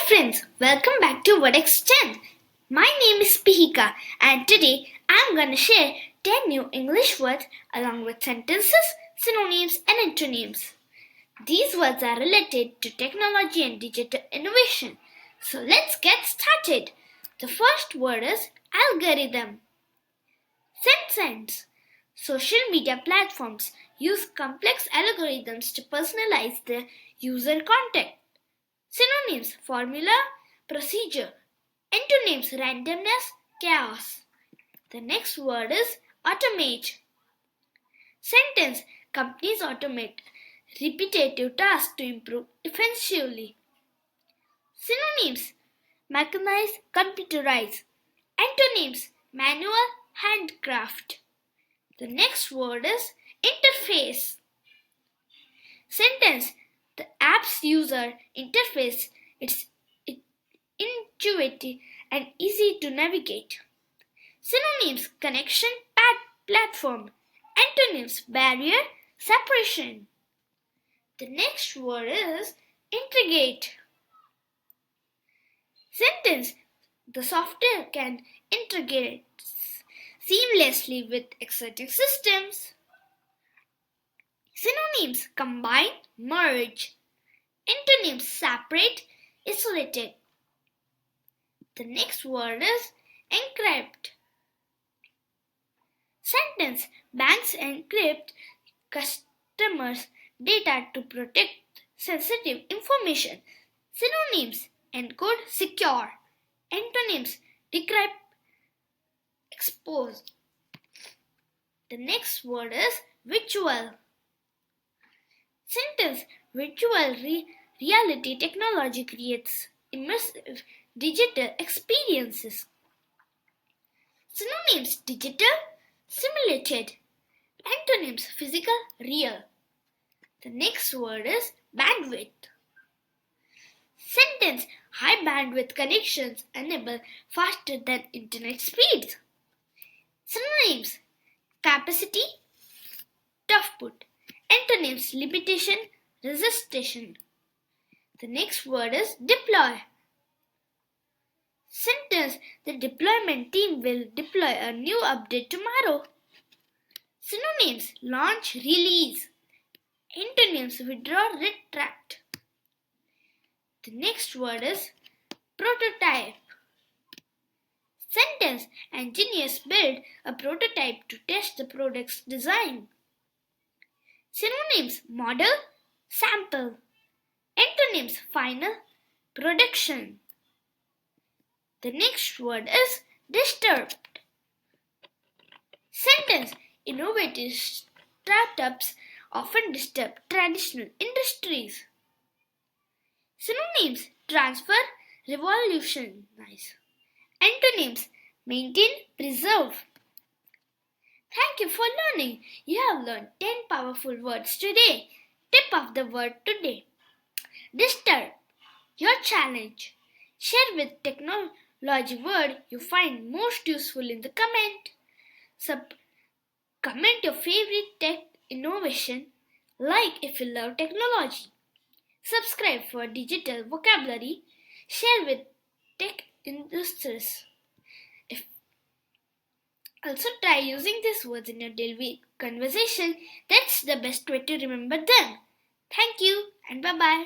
friends, welcome back to Word Extend. My name is Pihika and today I'm going to share 10 new English words along with sentences, synonyms and antonyms. These words are related to technology and digital innovation. So let's get started. The first word is algorithm. Sense. Social media platforms use complex algorithms to personalize the user content. Synonyms: formula, procedure. Antonyms: randomness, chaos. The next word is automate. Sentence: companies automate repetitive tasks to improve efficiency. Synonyms: mechanize, computerize. Antonyms: manual, handcraft. The next word is interface. Sentence: the app's user interface is intuitive and easy to navigate. Synonyms: connection, platform. Antonyms: barrier, separation. The next word is integrate. Sentence: the software can integrate seamlessly with existing systems. Synonyms: combine, merge. Antonyms: separate, isolated. The next word is encrypt. Sentence: banks encrypt customers' data to protect sensitive information. Synonyms: encode, secure. Antonyms: decrypt, expose. The next word is virtual. Sentence: virtual reality technology creates immersive digital experiences. Synonyms: digital, simulated. Antonyms: physical, real. The next word is bandwidth. Sentence: high bandwidth connections enable faster than internet speeds. Synonyms: capacity, throughput. Antonyms: limitation, resistation. The next word is deploy. Sentence: the deployment team will deploy a new update tomorrow. Synonyms: launch, release. Antonyms: withdraw, retract. The next word is prototype. Sentence: engineers build a prototype to test the product's design. Synonyms: model, sample. Antonyms: final, production. The next word is disturbed. Sentence: innovative startups often disturb traditional industries. Synonyms: transfer, revolutionize. Antonyms: maintain, preserve. Thank you for learning. You have learned 10 powerful words today. Tip of the word today: disturb. Your challenge. Share with technology word you find most useful in the comment. Comment your favorite tech innovation. Like if you love technology. Subscribe for digital vocabulary. Share with tech industries. Also try using these words in your daily conversation. That's the best way to remember them. Thank you and bye-bye.